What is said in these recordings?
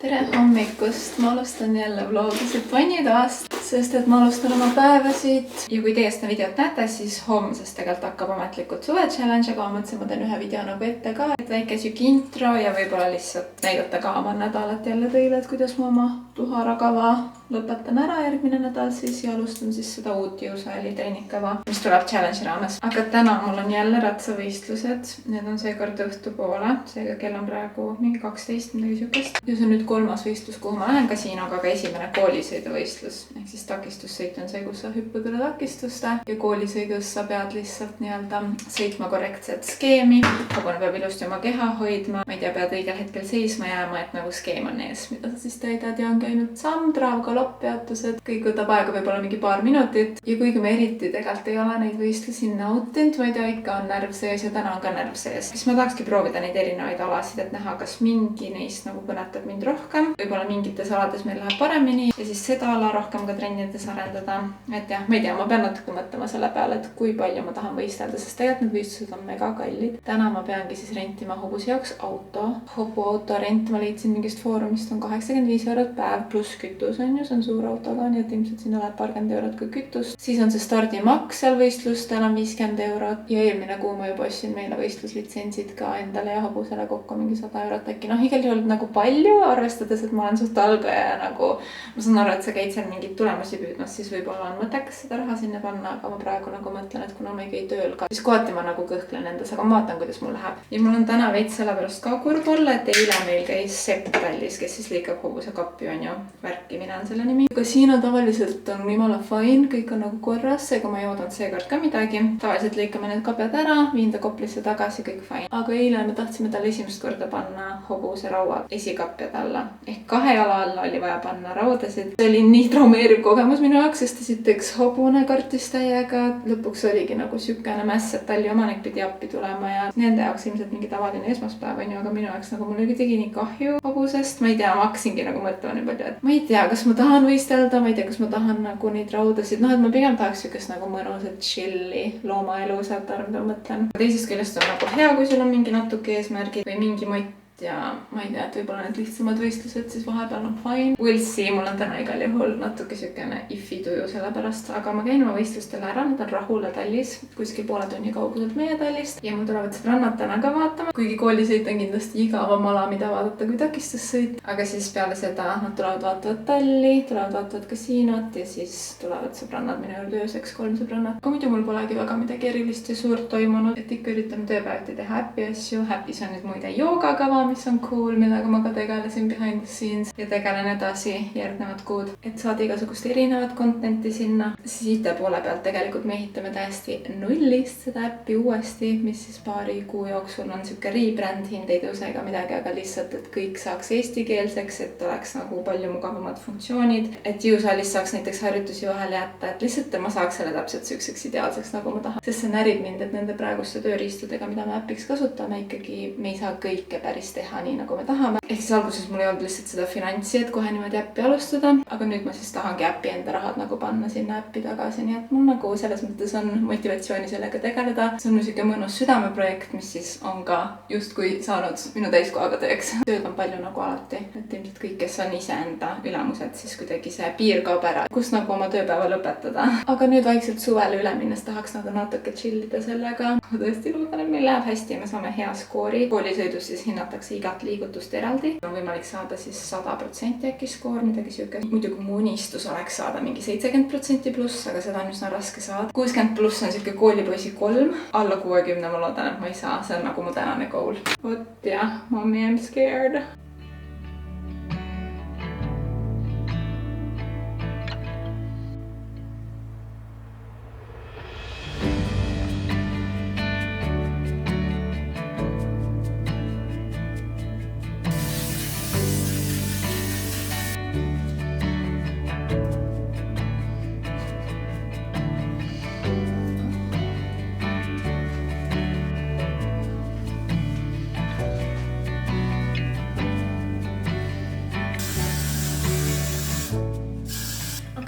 Tere hommikust! Ma alustan jälle vlogisid vannitoast, sest et ma alustan oma päevasid. Ja kui teie seda videot näete, siis homsest tegelikult hakkab ametlikult suve challenge, aga ma mõtlesin, ma teen ühe video nagu ette ka. Et väike siuke intro ja võib-olla lihtsalt näidata ka oma nädalat jälle teile, et kuidas ma oma tuharakava lõpetan ära järgmine nädal siis ja alustan siis seda uut jõusaali treeningkava, mis tuleb challenge raames. Aga täna mul on jälle ratsavõistlused. Need on seekord õhtupoole, seega kell on praegu mingi 12, midagi siukest. Ja see on nüüd kolmas võistlus, kuhu ma lähen kasiinoga, aga esimene koolisõiduvõistlus. Ehk siis takistussõit on see, kus sa hüppad üle takistuste ja koolisõidus sa pead lihtsalt nii-öelda sõitma korrektset skeemi. Hobune peab ilusti oma keha hoidma. Ma ei tea, pead õigel hetkel seisma jääma, et nagu skeem on ees, mida sa siis täidad ja on käinud samm, traav, galopp-peatused. Kõik võtab aega võib-olla mingi paar minutit ja kuigi ma eriti tegelikult ei ole neid võistlusi nautinud, ma ei tea, ikka on närv sees ja täna on ka närv sees. Siis ma tahakski proovida neid erinevaid alasid, et näha, kas mingi neist nagu kõnetab mind rohkem. Võib-olla mingites alades meil läheb paremini ja siis seda ala rohkem ka trennides arendada. Et jah, ma ei tea, ma pean natuke mõtlema selle peale, et kui palju ma tahan võistelda, sest tegelikult need võistlused on mega kallid. Täna ma peangi siis rentima hobuse jaoks auto. Hobuauto rent ma leidsin mingist foorumist on 85 eurot päev pluss kütus on ju, see on suur autoga, nii et ilmselt sinna läheb paarkümmend eurot kui kütust. Siis on see stardimaks seal võistlustel on 50 eurot ja eelmine kuu ma juba ostsin meile võistluslitsentsid ka endale ja hobusele kokku mingi 100 eurot äkki. Noh, igal juhul nagu palju, arvestades, et ma olen suht algaja ja nagu ma saan aru, et sa käid seal mingit tulemusi püüdmas, siis võib-olla on mõttekas seda raha sinna panna, aga ma praegu nagu mõtlen, et kuna ma ei käi tööl ka, siis kohati ma nagu kõhklen endas, aga ma vaatan, kuidas mul läheb. Ja mul on täna veits sellepärast ka kurb olla, et eile meil käis Sepp Tallis, kes siis liikab hobuse kappi on ju, värki, mina on selle nimi. Kasiino tavaliselt on jumala fine, kõik on nagu korras, seega ma ei oodanud seekord ka midagi. Tavaliselt lõikame need kapjad ära, viin ta Koplisse tagasi, kõik fine. Aga eile me tahtsime talle esimest korda panna hobuse rauad esikapjad alla. Ehk 2 jala alla oli vaja panna raudasid. See oli nii traumeeriv kogemus minu jaoks, sest esiteks hobune kartis täiega. Lõpuks oligi nagu siukene mäss, et talli omanik pidi appi tulema ja nende jaoks ilmselt mingi tavaline esmaspäev on ju, aga minu jaoks nagu mul tegi nii kahju hobusest. Ma ei tea, ma hakkasingi nagu mõtlema nii palju, et ma ei tea, kas ma tahan võistelda, ma ei tea, kas ma tahan nagu neid raudasid. Noh, et ma pigem tahaks siukest nagu mõnusat chilli loomaelu, saate aru, mida ma mõtlen. Teisest küljest on nagu hea, kui sul on mingi natuke eesmärgid või mingi mott ja ma ei tea, et võib-olla need lihtsamad võistlused siis vahepeal on fine. We'll see, mul on täna igal juhul natuke siukene iffy tuju sellepärast, aga ma käin oma võistlustele ära, need on Rahula tallis, kuskil poole tunni kauguselt meie tallist ja mul tulevad sõbrannad täna ka vaatama, kuigi koolisõit on kindlasti igavam ala, mida vaadata kui takistussõit, aga siis peale seda nad tulevad vaatavad talli, tulevad vaatavad kasiinot ja siis tulevad sõbrannad minu juurde ööseks, 3 sõbrannat. Kui muidu mul polegi väga midagi erilist ja suurt toimunud, et ikka üritan tööpäeviti teha happy asju. Happy's on nüüd muide joogakava, mis on cool, millega ma ka tegelesin behind the scenes ja tegelen edasi järgnevad kuud, et saada igasugust erinevat content'i sinna. Siis IT poole pealt tegelikult me ehitame täiesti nullist seda äppi uuesti, mis siis paari kuu jooksul on siuke rebrand, hind ei tõuse ega midagi, aga lihtsalt, et kõik saaks eestikeelseks, et oleks nagu palju mugavamad funktsioonid, et jõusaalis saaks näiteks harjutusi vahele jätta, et lihtsalt ma saaks selle täpselt siukseks ideaalseks, nagu ma tahan. Sest see närib mind, et nende praeguste tööriistudega, mida me äpiks kasutame, ikkagi me ei saa kõike päris teha nii, nagu me tahame. Ehk siis alguses mul ei olnud lihtsalt seda finantsi, et kohe niimoodi äppi alustada, aga nüüd ma siis tahangi äppi enda rahad nagu panna sinna äppi tagasi, nii et mul nagu selles mõttes on motivatsiooni sellega tegeleda. See on niisugune mõnus südameprojekt, mis siis on ka justkui saanud minu täiskohaga tööks. Tööd on palju nagu alati, et ilmselt kõik, kes on iseenda ülemused, siis kuidagi see piir kaob ära, kus nagu oma tööpäeva lõpetada. Aga nüüd vaikselt suvele üle minnes tahaks nagu natuke chillida sellega. Ma tõesti loodan, et meil läheb hästi ja me saame hea skoori. Koolisõidus siis hinnatakse igat liigutust eraldi. On võimalik saada siis 100% äkki skoor, midagi siuke. Muidugi mu unistus oleks saada mingi 70% pluss, aga seda on üsna raske saada. 60 pluss on siuke koolipoisi 3. Alla 60 ma loodan, et ma ei saa. See on nagu mu tänane goal. Vot jah, mommy, I'm scared.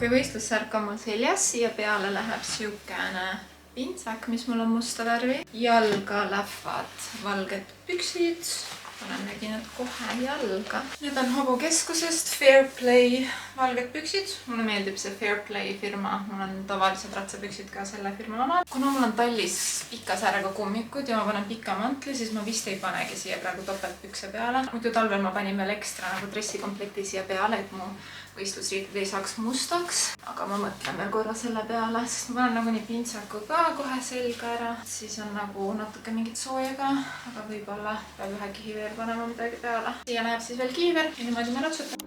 Kui võistlussärk on mul seljas, siia peale läheb siukene pintsak, mis mul on musta värvi. Jalga lähevad valged püksid panengi need kohe jalga. Need on hobukeskusest Fairplay valged püksid. Mulle meeldib see Fairplay firma. Mul on tavalised ratsapüksid ka selle firma omad. Kuna mul on tallis pika säärega kummikud ja ma panen pika mantli, siis ma vist ei panegi siia praegu topeltpükse peale. Muidu talvel ma panin veel ekstra nagu dressikomplekti siia peale, et mu võistlusriided ei saaks mustaks. Aga ma mõtlen veel korra selle peale, sest ma panen nagu nii pintsaku ka kohe selga ära. Siis on nagu natuke mingit sooja ka, aga võib-olla peab ühe kihi veel panema midagi peale. Siia läheb siis veel kiiver ja niimoodi ma ratsutan.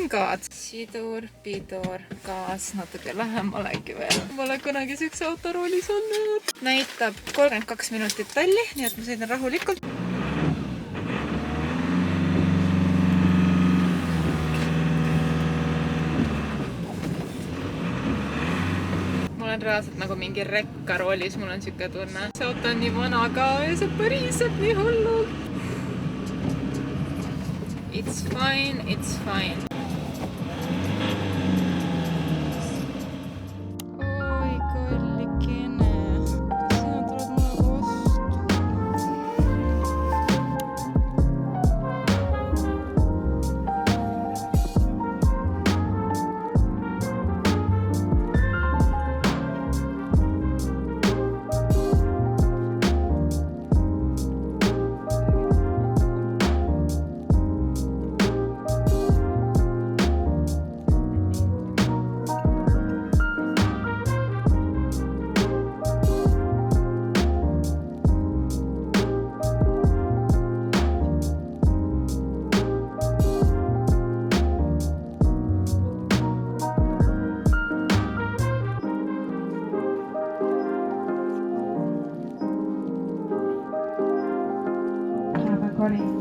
God. Sidur, pidur, gaas, natuke lähemalegi veel. Ma olen kunagi siukse autoroolis olnud. Näitab 32 minutit talli, nii et ma sõidan rahulikult. Ma olen reaalselt nagu mingi rekkaroolis, mul on siuke tunne. See auto on nii vana ka ja see põriseb nii hullult. It's fine, it's fine.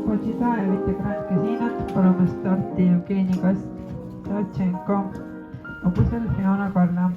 Почита Evite Grand Casinot, palume starti Jevgeni Kostchenko, hobusel Fiona Karla.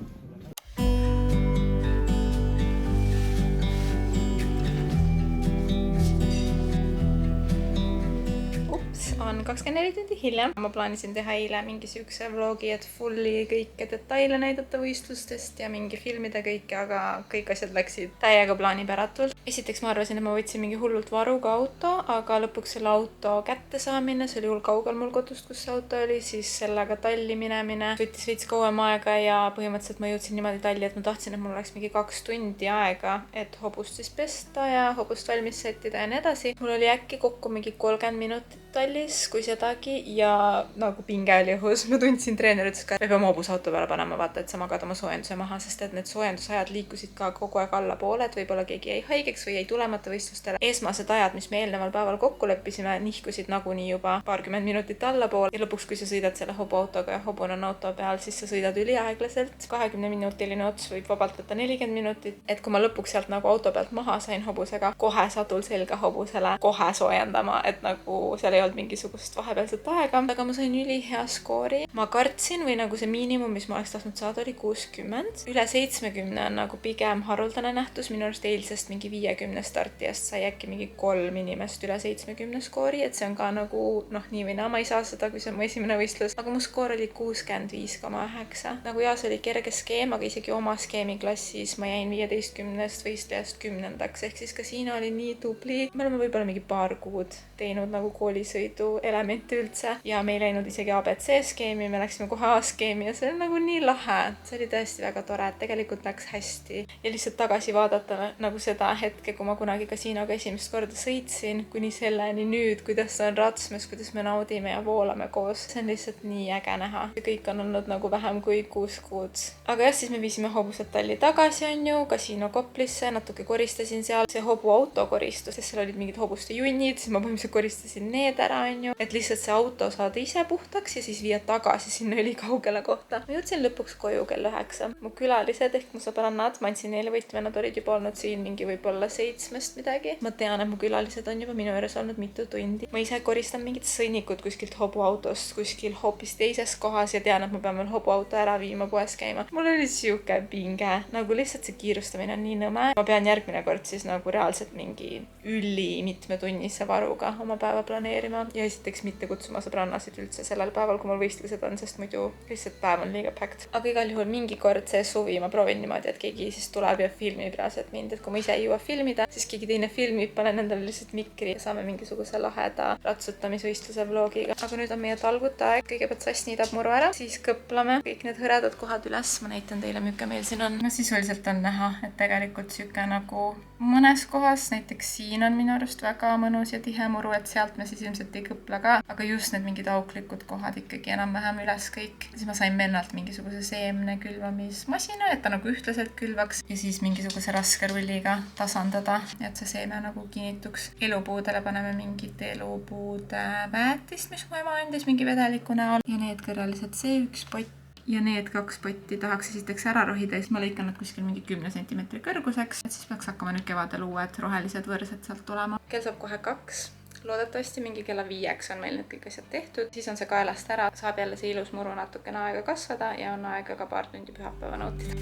On 24 tundi hiljem. Ma plaanisin teha eile mingi siukse vlogi, et fulli kõike detaile näidata võistlustest ja mingi filmida kõike, aga kõik asjad läksid täiega plaanipäratult. Esiteks ma arvasin, et ma võtsin mingi hullult varuga auto, aga lõpuks selle auto kätte saamine, see oli hull kaugel mul kodust, kus see auto oli, siis sellega talli minemine võttis veits kauem aega ja põhimõtteliselt ma jõudsin niimoodi talli, et ma tahtsin, et mul oleks mingi 2 tundi aega, et hobust siis pesta ja hobust valmis settida ja nii edasi. Mul oli äkki kokku mingi 30 minutit tallis, kui sedagi, ja nagu pinge oli õhus. Ma tundsin, treener ütles ka, me peame hobuse auto peale panema, vaata, et sa magad oma soojenduse maha, sest et need soojendusajad liikusid ka kogu aeg allapoole, et võib-olla keegi jäi haigeks või jäi tulemata võistlustele. Esmased ajad, mis me eelneval päeval kokku leppisime, nihkusid nagunii juba paarkümmend minutit allapoole ja lõpuks, kui sa sõidad selle hobuautoga ja hobun on auto peal, siis sa sõidad üliaeglaselt. 20-minutiline ots võib vabalt võtta 40 minutit, et kui ma lõpuks sealt nagu auto pealt maha sain hobusega, kohe sadul selga hobusele, kohe soojendama, et nagu seal ei olnud mingisugust vahepealset aega, aga ma sain ülihea skoori. Ma kartsin või nagu see miinimum, mis ma oleks tahtnud saada, oli 60. Üle 70 on nagu pigem haruldane nähtus. Minu arust eilsest mingi 50 startijast sai äkki mingi 3 inimest üle 70 skoori, et see on ka nagu nii või naa, ma ei saa seda, kui see on mu esimene võistlus, aga mu skoor oli 65,9. Nagu jaa, see oli kerge skeem, aga isegi oma skeemi klassis ma jäin 15 võistlejast 10. ehk siis ka siin oli nii tubli. Me oleme võib-olla mingi paar kuud teinud nagu koolisõidu elementi üldse ja me ei läinud isegi ABC skeemi, me läksime kohe A-skeemi ja see on nagu nii lahe. See oli tõesti väga tore, et tegelikult läks hästi ja lihtsalt tagasi vaadata nagu seda hetke, kui ma kunagi kasiinoga esimest korda sõitsin, kuni selleni nüüd, kuidas see on ratsmes, kuidas me naudime ja voolame koos. See on lihtsalt nii äge näha. Kõik on olnud nagu vähem kui 6 kuud. Aga jah, siis me viisime hobused talli tagasi, on ju, kasiino Koplisse, natuke koristasin seal. See hobu auto koristus, sest seal olid mingid hobuste junnid, siis ma põhimõtteliselt koristasin need ära, on ju, et lihtsalt see auto saada ise puhtaks ja siis viia tagasi sinna ülikaugele kohta. Ma jõudsin lõpuks koju kell 9. Mu külalised ehk mu sõbrannad, ma andsin neile võtme, nad olid juba olnud siin mingi võib-olla 7 midagi. Ma tean, et mu külalised on juba minu juures olnud mitu tundi. Ma ise koristan mingid sõnnikud kuskilt hobuautost, kuskil hoopis teises kohas ja tean, et ma pean veel hobuauto ära viima, poes käima. Mul oli siuke pinge, nagu lihtsalt see kiirustamine on nii nõme. Ma pean järgmine kord siis nagu reaalselt mingi mitmetunnise varuga oma päeva planeerima ja esiteks mitte kutsuma sõbrannasid üldse sellel päeval, kui mul võistlused on, sest muidu lihtsalt päev on liiga packed. Aga igal juhul mingi kord see suvi ma proovin niimoodi, et keegi siis tuleb ja filmib reaalselt mind, et kui ma ise ei jõua filmida, siis keegi teine filmib, panen endale lihtsalt mikri ja saame mingisuguse laheda ratsutamisvõistluse vlogiga. Aga nüüd on meie talgute aeg, kõigepealt Sass niidab muru ära, siis kõplame kõik need hõredad kohad üles, ma näitan teile, milline meil siin on. No sisuliselt on näha, et tegelikult siuke nagu mõnes kohas, näiteks siin on minu arust väga mõnus ja tihe muru, et sealt me siis ilmselt ei kõpla ka, aga just need mingid auklikud kohad ikkagi enam-vähem üles kõik. Siis ma sain vennalt mingisuguse seemne külvamismasina, et ta nagu ühtlaselt külvaks ja siis mingisuguse raske rulliga tasandada, et see seeme nagu kinnituks. Elupuudele paneme mingit elupuude väetist, mis mu ema andis mingi vedeliku näol ja need kõrvalised C1 pott. Ja need 2 potti tahaks esiteks ära rohida ja siis ma lõikan nad kuskil mingi 10 cm kõrguseks, et siis peaks hakkama nüüd kevadel uued rohelised võrsed sealt tulema. Kell saab kohe 2. Loodetavasti mingi kella 5 on meil need kõik asjad tehtud, siis on see kaelast ära, saab jälle see ilus muru natukene aega kasvada ja on aega ka paar tundi pühapäeva nautida.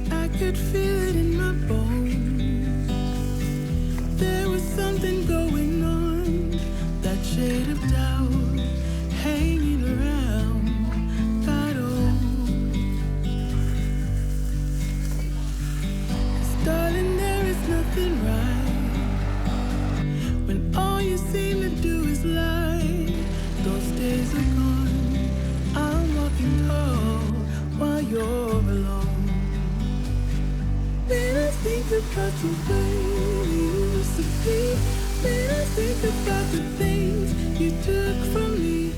I could feel it in my bones. There was something going on. That shade of doubt hanging around. Darling, there is nothing right when all you seem to do is lie. Those days are gone. I'm walking tall while you're alone. When I think about the way you used to be, when I think about the things you took from me.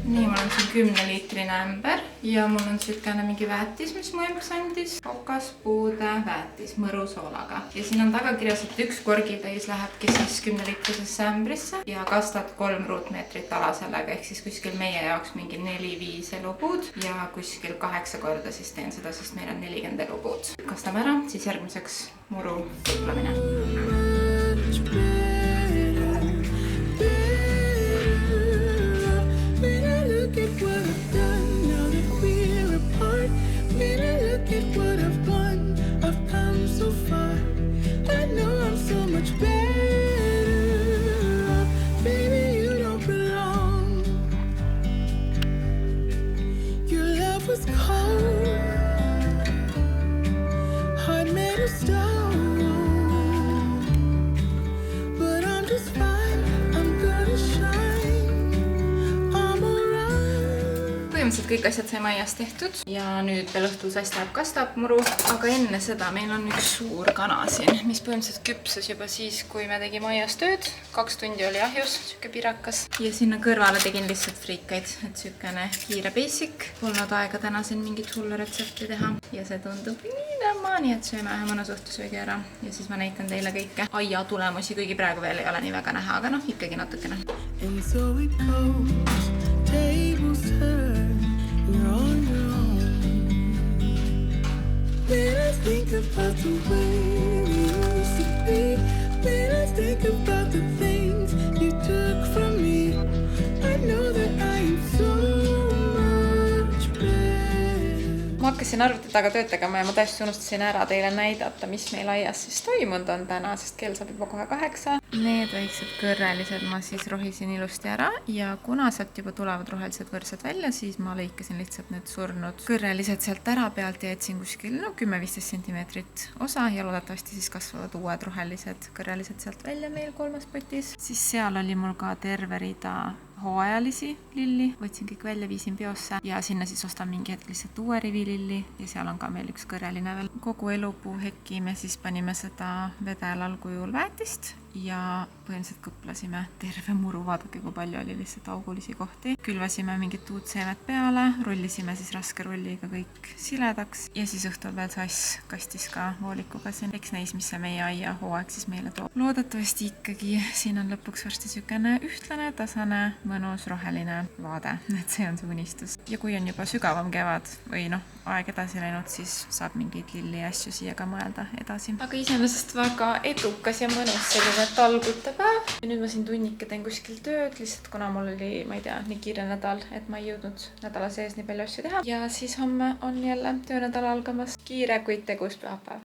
Nii, mul on siin 10-liitrine ämber ja mul on sükene mingi väetis, mis mu emps andis. Kokaspuude väetis mõrusoolaga. Ja siin on taga kirjas, et 1 korgitäis lähebki siis 10-liitrisesse ämbrisse ja kastad 3 ruutmeetrit ala sellega, ehk siis kuskil meie jaoks mingi 4-5 elupuud ja kuskil 8 korda siis teen seda, sest meil on 40 elupuud. Kastame ära, siis järgmiseks muru kõplamine. Kõik asjad sai maias tehtud ja nüüd veel õhtul Sass läheb kastab muru, aga enne seda meil on üks suur kana siin, mis põhimõtteliselt küpses juba siis, kui me tegime maias tööd. 2 tundi oli ahjus, siuke pirakas ja sinna kõrvale tegin lihtsalt friikaid, et siukene kiire basic. Polnud aega täna siin mingit hullu retsepti teha ja see tundub nii nõmma, nii et sööme ühe mõnus õhtusöögi ära ja siis ma näitan teile kõike aia tulemusi, kuigi praegu veel ei ole nii väga näha, aga noh, ikkagi natukene. And so it goes, tables turn. You're on your own. When I think about the way we used to be, when I think about the things you took from me, I know that I am so much better. Ma hakkasin arvuti taga tööd tegema ja ma täiesti unustasin ära teile näidata, mis meil aias siis toimunud on täna, sest kell saab juba kohe 8. Need väiksed kõrrelised ma siis rohisin ilusti ära ja kuna sealt juba tulevad rohelised võrsed välja, siis ma lõikasin lihtsalt need surnud kõrrelised sealt ära pealt ja jätsin kuskil 10-15 centimeetrit osa ja loodetavasti siis kasvavad uued rohelised kõrrelised sealt välja meil 3. potis. Siis seal oli mul ka terve rida hooajalisi lilli, võtsin kõik välja, viisin peosse ja sinna siis ostan mingi hetk lihtsalt uue rivililli ja seal on ka meil üks kõrreline veel. Kogu elupuu hekki me siis panime seda vedelal kujul väetist ja põhimõtteliselt kõplasime terve muru, vaadake kui palju oli lihtsalt augulisi kohti. Külvasime mingit uut seemet peale, rullisime siis raske rulliga kõik siledaks ja siis õhtul veel sass kastis ka voolikuga siin. Eks näis, mis see meie aia hooaeg siis meile toob. Loodetavasti ikkagi siin on lõpuks varsti sükene ühtlane, tasane, mõnus, roheline vaade, et see on see unistus. Ja kui on juba sügavam kevad või aeg edasi läinud, siis saab mingeid lilli asju siia ka mõelda edasi. Aga iseenesest väga edukas ja mõnus selline talgute päev. Ja nüüd ma siin tunnike teen kuskil tööd, lihtsalt kuna mul oli, ma ei tea, nii kiire nädal, et ma ei jõudnud nädala sees nii palju asju teha. Ja siis homme on jälle töönädal algamas. Kiire, kuid tegus pühapäev.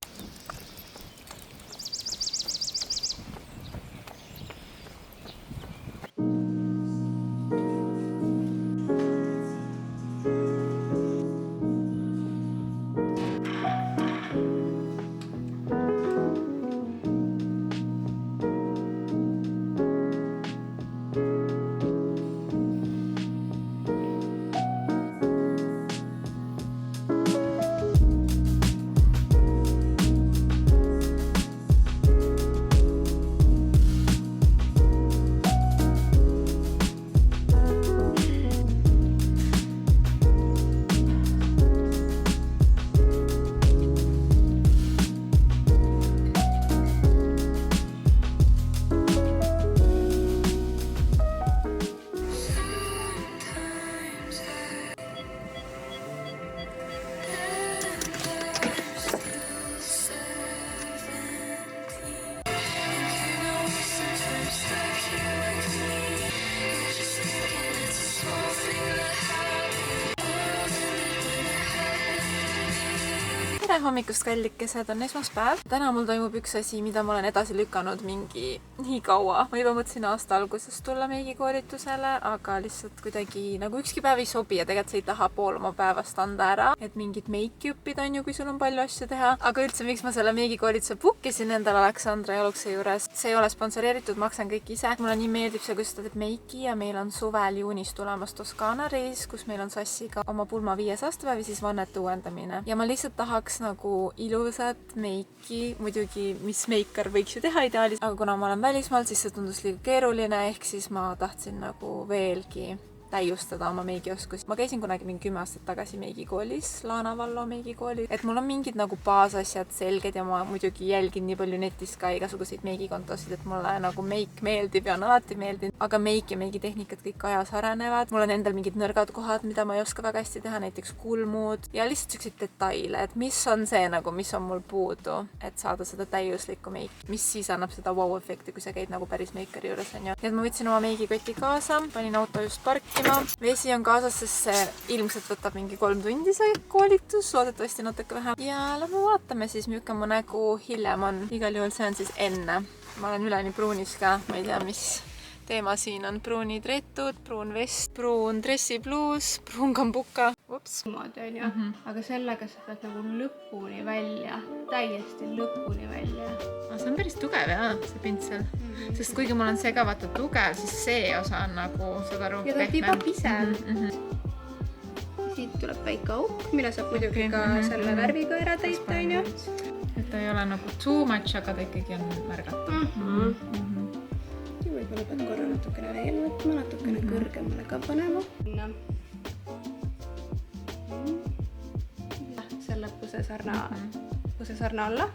Tere hommikust, kallikesed, on esmaspäev. Täna mul toimub üks asi, mida ma olen edasi lükanud mingi nii kaua. Ma juba mõtlesin aasta alguses tulla meigikoolitusele, aga lihtsalt kuidagi nagu ükski päev ei sobi ja tegelikult sa ei taha pool oma päevast anda ära. Et mingit meiki õppida on ju, kui sul on palju asju teha. Aga üldse, miks ma selle meigikoolituse bookisin endale Aleksandra Jalukse juures. See ei ole sponsoreeritud, maksan kõik ise. Mulle nii meeldib see, kus ta teeb meiki ja meil on suvel juunis tulemas Toskaana reis, kus meil on Sassiga oma pulma 5. aastapäev ja siis vannete uuendamine. Ja ma lihtsalt tahaks nagu ilusat meiki, muidugi mis meikar võiks ju teha ideaalis, aga kuna ma olen välismaal, siis see tundus liiga keeruline, ehk siis ma tahtsin nagu veelgi täiustada oma meigioskusi. Ma käisin kunagi mingi 10 aastat tagasi meigikoolis, Laana Vallo meigikoolis, et mul on mingid nagu baasasjad selged ja ma muidugi jälgin nii palju netist ka igasuguseid meigikontosid, et mulle nagu meik meeldib ja on alati meeldinud, aga meik ja meigitehnikad kõik ajas arenevad. Mul on endal mingid nõrgad kohad, mida ma ei oska väga hästi teha, näiteks kulmud ja lihtsalt selliseid detaile, et mis on see nagu, mis on mul puudu, et saada seda täiuslikku meiki, mis siis annab seda wow-efekti, kui sa käid nagu päris meikari juures, on ju. Nii et ma võtsin oma meigikoti kaasa, panin auto just parkima. Vesi on kaasas, sest see ilmselt võtab mingi 3 tundi see koolitus, loodetavasti natuke vähem. Ja lähme vaatame siis, milline mu nägu hiljem on. Igal juhul see on siis enne. Ma olen üleni pruunis ka, ma ei tea, mis teema siin on. Pruunid retud, pruun vest, pruun dressipluus, pruun kambuka. Ups. Moodi on ju, aga sellega sa pead nagu lõpuni välja, täiesti lõpuni välja. See on päris tugev jah, see pintsel. Sest kuigi mul on see ka vaata tugev, siis see osa on nagu seda aru ja ta tiba pisev. Siit tuleb väike auk, mille saab muidugi ka selle värviga ära täita, on ju. Et ta ei ole nagu too much, aga ta ikkagi on märgatav. Ja võib-olla pead korra natukene veel võtma, natukene kõrgemale ka panema. Selle pusesarna alla,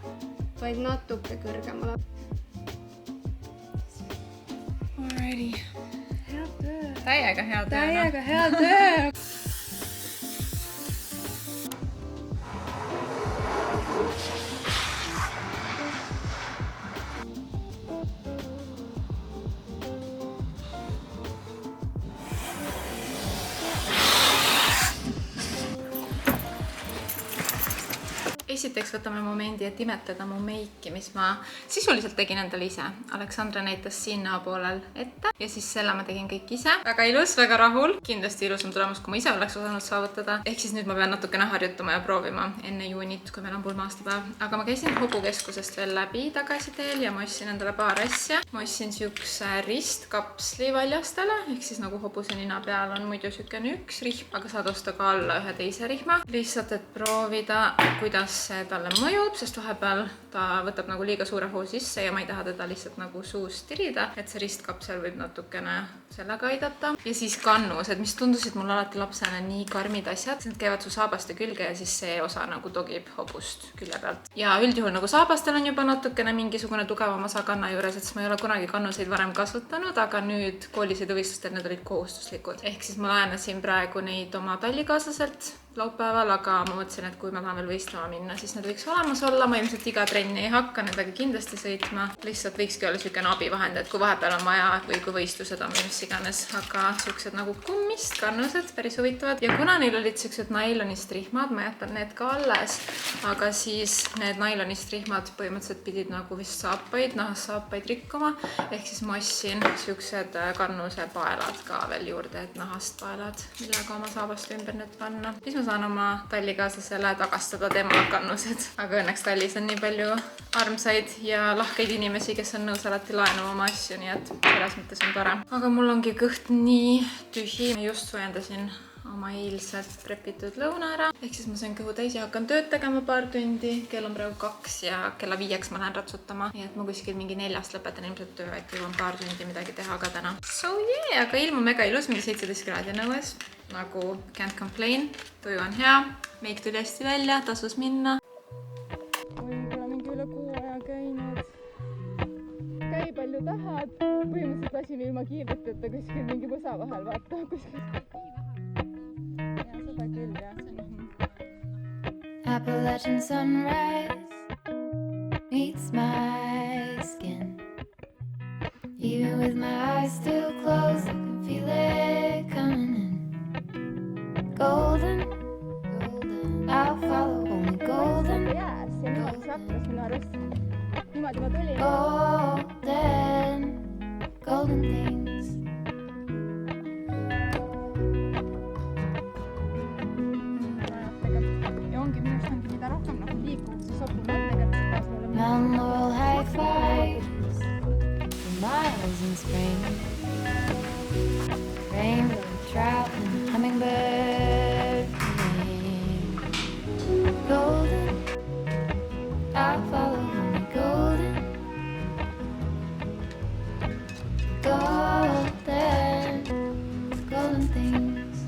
vaid natuke kõrgemale. Alrighty. Hea töö. Täiega hea töö. Täiega hea töö. Esiteks võtame momendi, et imetleda mu meiki, mis ma sisuliselt tegin endale ise. Aleksandra näitas siin näopoolel ette ja siis selle ma tegin kõik ise. Väga ilus, väga rahul. Kindlasti ilusam tulemus, kui ma ise oleks osanud saavutada. Ehk siis nüüd ma pean natukene harjutama ja proovima enne juunit, kui meil on pulma-aastapäev. Aga ma käisin Hobukeskusest veel läbi tagasiteel ja ma ostsin endale paar asja. Ma ostsin siukse ristkapsli valjastele, ehk siis nagu hobuse nina peal on muidu siukene üks rihm, aga saad osta ka alla ühe teise rihma. Lihtsalt, et proovida, kuidas see see talle mõjub, sest vahepeal ta võtab nagu liiga suure hoo sisse ja ma ei taha teda lihtsalt nagu suust tirida, et see ristkapsel võib natukene sellega aidata. Ja siis kannused, mis tundusid mulle alati lapsena nii karmid asjad, need käivad su saabaste külge ja siis see osa nagu togib hobust külje pealt. Ja üldjuhul nagu saabastel on juba natukene mingisugune tugevam osa kanna juures, et ma ei ole kunagi kannuseid varem kasutanud, aga nüüd koolisõiduvõistlustel need olid kohustuslikud. Ehk siis ma laenasin praegu neid oma tallikaaslaselt laupäeval, aga ma mõtlesin, et kui ma tahan veel võistlema minna, siis need võiks olemas olla. Ma ilmselt iga trenni ei hakka nendega kindlasti sõitma. Lihtsalt võikski olla selline abivahend, et kui vahepeal on vaja või kui võistlused on või mis iganes, aga siuksed nagu kummist kannused, päris huvitavad. Ja kuna neil olid siuksed nailonist rihmad, ma jätan need ka alles, aga siis need nailonist rihmad põhimõtteliselt pidid nagu vist saapaid, nahast saapaid rikkuma. Ehk siis ma ostsin siuksed kannuse paelad ka veel juurde, et nahast paelad, millega oma saabast ümber need panna. Siis ma saan oma tallikaaslasele tagastada tema kannused. Aga õnneks tallis on nii palju armsaid ja lahkeid inimesi, kes on nõus alati laenama oma asju, nii et selles mõttes on tore. Aga mul ongi kõht nii tühi. Ma just soojendasin oma eilselt prepitud lõuna ära. Ehk siis ma sain kõhu täis ja hakkan tööd tegema paar tundi. Kell on praegu 2 ja kella 5 ma lähen ratsutama. Nii et ma kuskil mingi 4 lõpetan ilmselt töö, et jõuan paar tundi midagi teha ka täna. So yeah, aga ilm on mega ilus, mingi 17 kraadi on õues. Nagu can't complain, tuju on hea, meik tuli hästi välja, tasus minna. Oi, pole mingi üle 6 aja käinud. Käi palju tahad, põhimõtteliselt lasime ilma kiirdeteta kuskil mingi võsa vahel, vaata kuskil. Ja seda küll, jah. Appalachian sunrise meets my skin. Even with my eyes still closed, I can feel it coming in. Golden, I'll follow only golden. Jääs ja niimoodi sapras minu arust. Niimoodi ma tulin. Golden things. Ja ongi minust ongi mida rohkem nagu liikub, see sopun on tegelikult mulle. Mountain laurel high fives for miles in spring. Rainbow trout and hummingbird sing. Golden, I'll follow only golden. Golden things.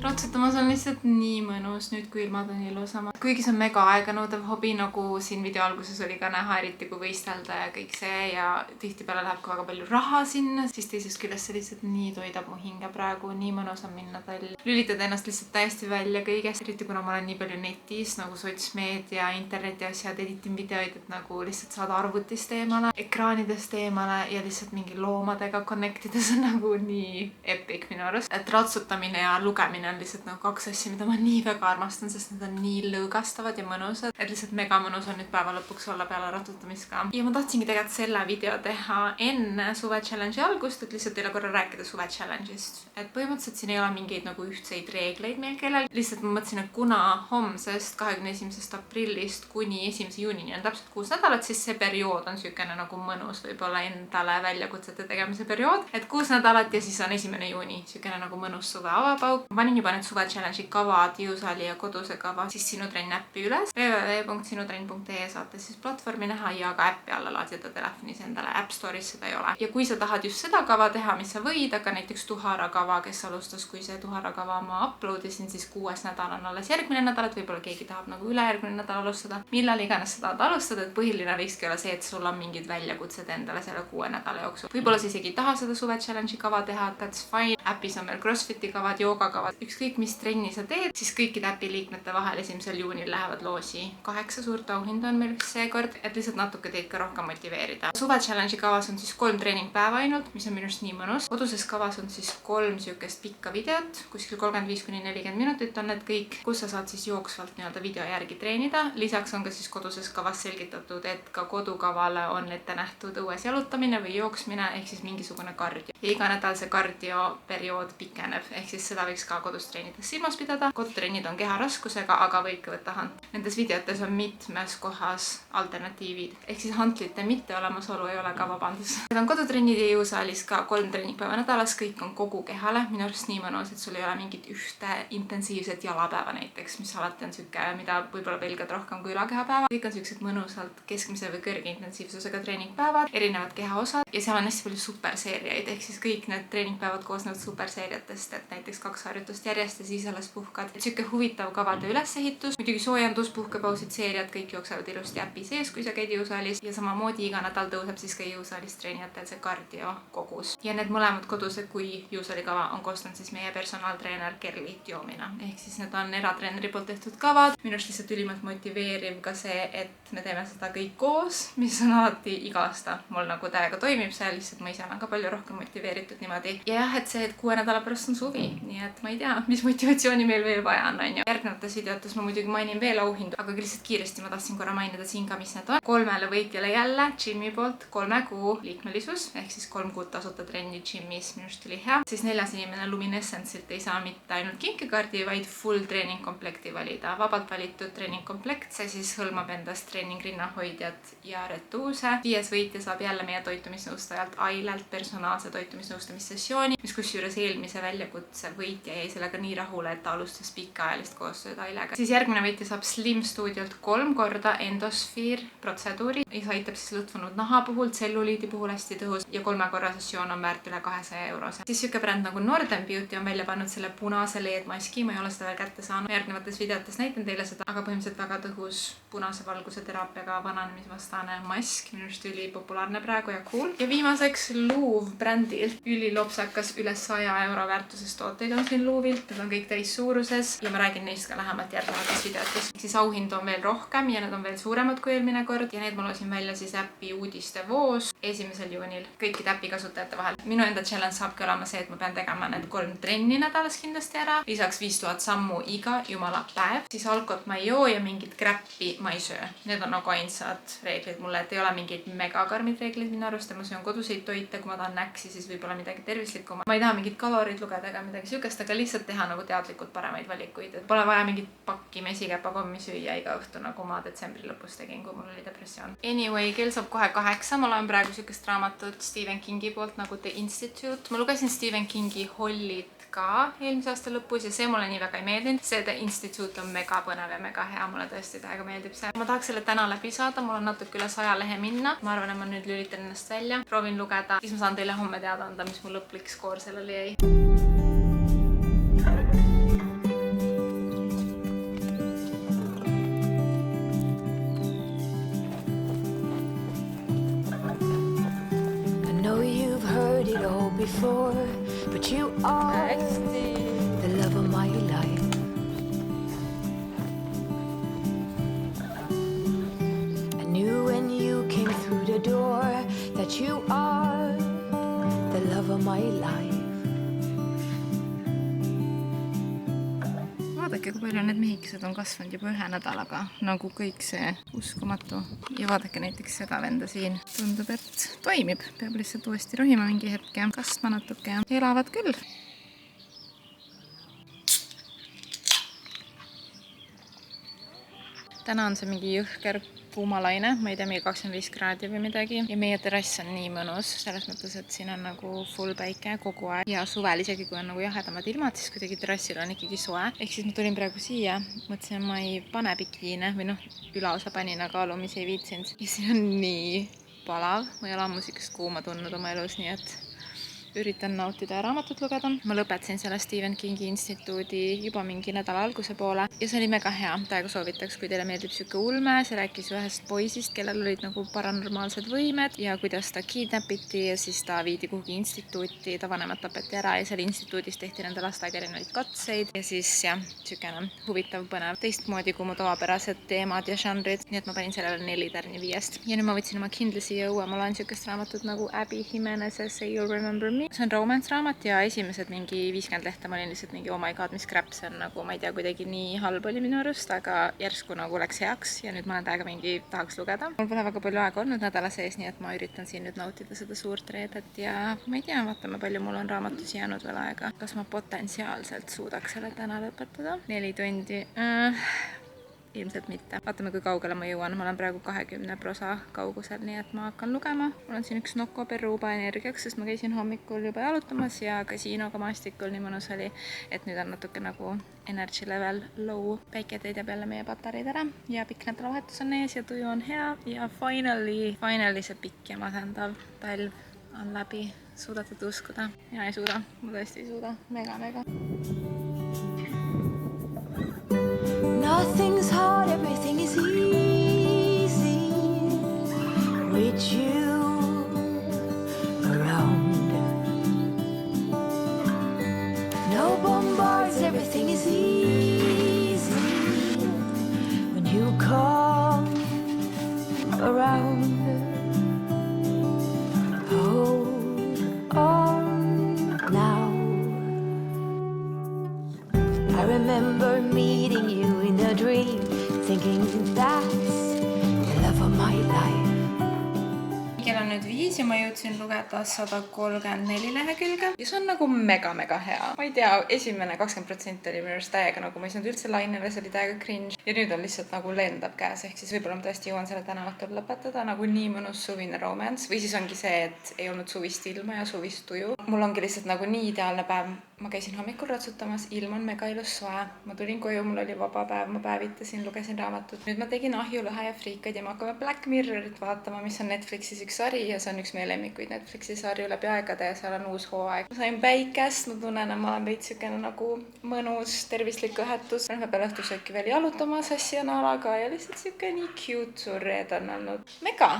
Ratsutamas on lihtsalt nii mõnus nüüd, kui ilmad on ilusamad. Kuigi see on mega aeganõudev hobi, nagu siin video alguses oli ka näha, eriti kui võistelda ja kõik see ja tihtipeale läheb ka väga palju raha sinna, siis teisest küljest see lihtsalt nii toidab mu hinge praegu, nii mõnus on minna talli. Lülitada ennast lihtsalt täiesti välja kõigest, eriti kuna ma olen nii palju netis nagu sotsmeedia, interneti asjad, editin videoid, et nagu lihtsalt saada arvutist eemale, ekraanidest eemale ja lihtsalt mingi loomadega connectides on nagu nii epic minu arust. Et ratsutamine ja lugemine on lihtsalt nagu 2 asja, mida ma nii väga armastan, sest need on nii lõõgastavad ja mõnusad. Et lihtsalt mega mõnus on nüüd päeva lõpuks olla peale ratsutamist ka. Ja ma tahtsingi tegelikult selle video teha enne suve challenge'i algust, et lihtsalt teile korra rääkida suve challenge'ist. Et põhimõtteliselt siin ei ole mingeid nagu ühtseid reegleid meil kellel. Lihtsalt ma mõtlesin, et kuna homsest 21. aprillist kuni 1. juunini on täpselt 6 nädalat, siis see periood on sükene nagu mõnus, võib-olla endale väljakutsete tegemise periood. Et 6 nädalat ja siis on 1. juuni, sükene nagu mõnus suve avapauk. Ma panin juba need suve challenge'i kavad, jõusaali ja koduse kava siis Sinutrenn äppi üles. www.sinutrenn.ee saate siis platvormi näha ja ka äppi alla laadida telefonis endale. App Store'is seda ei ole. Ja kui sa tahad just seda kava teha, mis sa võid, aga näiteks Tuhara kava, kes alustas, kui see Tuhara kava ma uploadisin, siis 6. nädal on alles järgmine nädal, et võib-olla keegi tahab nagu ülejärgmine nädal alustada. Millal iganes sa tahad alustada, et põhiline võikski olla see, et sul on mingid väljakutsed endale selle 6 nädala jooksul. Võib-olla sa isegi ei taha seda suve challenge'i kava teha, that's fine. Äpis on meil CrossFiti kavad, joogakavad, ükskõik mis trenni sa teed, siis kõikide äpi liikmete vahel 1. juunil lähevad loosi 8 suurt auhinda on meil vist seekord, et lihtsalt natuke teid ka rohkem motiveerida. Suve challenge'i kavas on siis 3 treeningpäeva ainult, mis on minust nii mõnus. Koduses kavas on siis 3 siukest pikka videot, kuskil 35–40 minutit on need kõik, kus sa saad siis jooksvalt nii-öelda video järgi treenida. Lisaks on ka siis koduses kavas selgitatud, et ka kodukavale on ette nähtud õues jalutamine või jooksmine ehk siis mingisugune kardio. Ja iga nädal see kardio periood pikeneb, ehk siis seda võiks ka kodus treenida. põhimõtteliselt silmas pidada. Kodutrennid on keharaskusega, aga võibki võtta hant. Nendes videotes on mitmes kohas alternatiivid, ehk siis hantlite mitte olemasolu ei ole ka vabandus. Need on kodutrennid ja jõusaalis ka 3 treeningpäeva nädalas, kõik on kogu kehale. Minu arust nii mõnus, et sul ei ole mingit ühte intensiivset jalapäeva näiteks, mis alati on siuke, mida võib-olla pelgad rohkem kui ülakehapäeva. Kõik on siuksed mõnusalt keskmise või kõrge intensiivsusega treeningpäevad, erinevad kehaosad ja seal on hästi palju superseeriaid, ehk siis kõik need treeningpäevad koosnevad superseeriatest, et näiteks 2 harjutust järjest ja siis alles puhkad. Et siuke huvitav kavade ülesehitus, muidugi soojendus, puhkepausid, seeriad, kõik jooksevad ilusti äpi sees, kui sa käid jõusaalis ja samamoodi iga nädal tõuseb siis ka jõusaalis treenijatel see kardio kogus. Ja need mõlemad koduse kui jõusaalikava on koostanud siis meie personaaltreener Kerli Tjoomina, ehk siis need on eratreeneri poolt tehtud kavad. Minu arust lihtsalt ülimalt motiveeriv ka see, et me teeme seda kõik koos, mis on alati iga aasta mul nagu täiega toimib seal, lihtsalt ma ise olen ka palju rohkem motiveeritud niimoodi. Ja jah, et see, et 6 nädala pärast on suvi, nii et ma ei tea, mis motivatsiooni meil veel vaja on ju. Järgnevates videotes ma muidugi mainin veel auhindu, aga lihtsalt kiiresti ma tahtsin korra mainida siin ka, mis need on. 3 võitjale jälle Jimmy poolt 3 kuu liikmelisus, ehk siis 3 kuud tasuta trenni Jimmy's, minu arust oli hea. Siis 4. inimene Luminescence'ilt ei saa mitte ainult kinkekaardi, vaid full treeningkomplekti valida. Vabalt valitud treeningkomplekt, see siis hõlmab endast treeningrinnahoidjat ja retuuse. 5. võitja saab jälle meie toitumisnõustajalt Ailelt personaalse toitumisnõustamissessiooni, mis kusjuures eelmise väljakutse võitja jäi sellega nii rahule, et ta alustas pikaajalist koostööd Ailega. Siis järgmine võitja saab Slim Studiolt 3 korda Endosfeer protseduuri, mis aitab siis lõtvunud naha puhul, tselluliidi puhul hästi tõhus ja 3 korra sessioon on väärt üle 200 €. Siis siuke bränd nagu Northern Beauty on välja pannud selle punase LED-maski, ma ei ole seda veel kätte saanud. Järgnevates videotes näitan teile seda, aga põhimõtteliselt väga tõhus punase valguse teraapiaga vananemisvastane mask, minu arust ülipopulaarne praegu ja cool. Ja viimaseks Louvre brändilt ülilopsakas üle 100 € väärtuses tooteid on siin Louvilt, need on kõik täissuuruses ja ma räägin neist ka lähemalt järgnevates videotes. Siis auhindu on veel rohkem ja need on veel suuremad kui eelmine kord ja need ma lasin välja siis äppi uudistevoos 1. juunil kõikide äpi kasutajate vahel. Minu enda challenge saabki olema see, et ma pean tegema need 3 trenni nädalas kindlasti ära, lisaks 5000 sammu iga jumala päev, siis alkot ma ei joo ja mingit kräppi ma ei söö. Need on nagu ainsad reeglid mulle, et ei ole mingeid megakarmid reeglid minu arust ja ma söön koduseid toite, kui ma tahan näksi, siis võib-olla midagi tervislikuma. Ma ei taha mingit kalorid lugeda ega midagi siukest, aga lihtsalt teha nagu teadlikult paremaid valikuid, et pole vaja mingit pakki mesikäpakommi süüa iga õhtu, nagu ma detsembri lõpus tegin, kui mul oli depressioon. Anyway, kell saab kohe 8, ma loen praegu siukest raamatut Stephen Kingi poolt nagu The Institute. Ma lugesin Stephen Kingi Hollit ka eelmise aasta lõpus ja see mulle nii väga ei meeldinud. See The Institute on mega põnev ja mega hea, mulle tõesti täiega meeldib see. Ma tahaks selle täna läbi saada, mul on natuke üle 100 lehe minna. Ma arvan, et ma nüüd lülitan ennast välja, proovin lugeda, siis ma saan teile homme teada anda, mis mu lõplik skoor sellele jäi. Before, but you are the love of my life. I knew when you came through the door that you are the love of my life. Vaadake, kui palju need mehikesed on kasvanud juba 1 nädalaga, nagu kõik see uskumatu. Ja vaadake näiteks seda venda siin. Tundub, et toimib. Peab lihtsalt uuesti rohima mingi hetke, kasvama natuke ja elavad küll. Täna on see mingi jõhker kuumalaine, ma ei tea, mingi 25 kraadi või midagi. Ja meie terrass on nii mõnus, selles mõttes, et siin on nagu full päike kogu aeg. Ja suvel isegi, kui on nagu jahedamad ilmad, siis kuidagi terrassil on ikkagi soe. Ehk siis ma tulin praegu siia, mõtlesin, ma ei pane bikiine või noh, ülaosa panin, aga alumisi ei viitsinud. Ja siin on nii palav, ma ei ole ammu siukest kuuma tundnud oma elus, nii et üritan nautida ja raamatut lugeda. Ma lõpetasin selle Stephen Kingi instituudi juba mingi nädala alguse poole ja see oli mega hea. Täiega soovitaks, kui teile meeldib siuke ulme. See rääkis ühest poisist, kellel olid nagu paranormaalsed võimed ja kuidas ta kidnapiti ja siis ta viidi kuhugi instituuti, ta vanemad tapeti ära ja seal instituudis tehti nende lastega erinevaid katseid ja siis jah, siukene huvitav, põnev, teistmoodi kui mu tavapärased teemad ja žanrid. Nii et ma panin sellele 4 tärni 5. Ja nüüd ma võtsin oma Kindle siia õue, ma loen siukest raamatut nagu Abby Jimenez's Say You'll Remember Me. oli. See on romance raamat ja esimesed mingi 50 lehte ma olin lihtsalt mingi oh my god, mis crap, see on nagu, ma ei tea, kuidagi nii halb oli minu arust, aga järsku nagu läks heaks ja nüüd ma olen täiega mingi tahaks lugeda. Mul pole väga palju aega olnud nädala sees, nii et ma üritan siin nüüd nautida seda suurt reedet ja ma ei tea, vaatame, palju mul on raamatusi jäänud veel aega. Kas ma potentsiaalselt suudaks selle täna lõpetada? 4 tundi. Ilmselt mitte. Vaatame, kui kaugele ma jõuan. Ma olen praegu 20 prosa kaugusel, nii et ma hakkan lugema. Mul on siin üks Nocco Peruba energiaks, sest ma käisin hommikul juba jalutamas ja kasiinoga maastikul nii mõnus oli, et nüüd on natuke nagu energy level low. Päike teidab jälle meie patareid ära ja pikk nädalavahetus on ees ja tuju on hea ja finally see pikk ja masendav talv on läbi. Suudate uskuda? Mina ei suuda. Ma tõesti ei suuda. Mega. Nothing's hard, everything is easy with you around. No bombards, everything is easy when you come around. Hold on now. I remember meeting you in a dream, thinking that's the love of my life. Kell on nüüd 5 ja ma jõudsin lugeda 134 lehekülge ja see on nagu mega hea. Ma ei tea, esimene 20% oli minu arust täiega nagu ma ei saanud üldse lainele, see oli täiega cringe ja nüüd on lihtsalt nagu lendab käes, ehk siis võib-olla ma tõesti jõuan selle tänavatul lõpetada, nagu nii mõnus suvine romance või siis ongi see, et ei olnud suvist ilma ja suvist tuju. Mul ongi lihtsalt nagu nii ideaalne päev. Ma käisin hommikul ratsutamas, ilm on mega ilus soe. Ma tulin koju, mul oli vaba päev, ma päevitasin, lugesin raamatut. Nüüd ma tegin ahjulõhe ja friikaid ja ma hakkame Black Mirrorit vaatama, mis on Netflixis üks sari ja see on üks meie lemmikuid Netflixi sarju läbi aegade ja seal on uus hooaeg. Ma sain päikest, ma tunnen, et ma olen veits sükene nagu mõnus, tervislik õhetus. Ma pean õhtusööki veel jalutama sassi ja naalaga ja lihtsalt süke nii cute suur reed on olnud. Mega.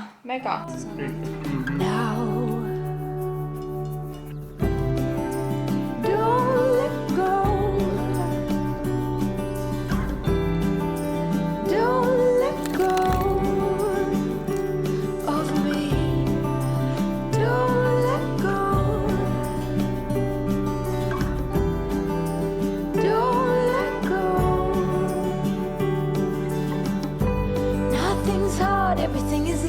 Everything is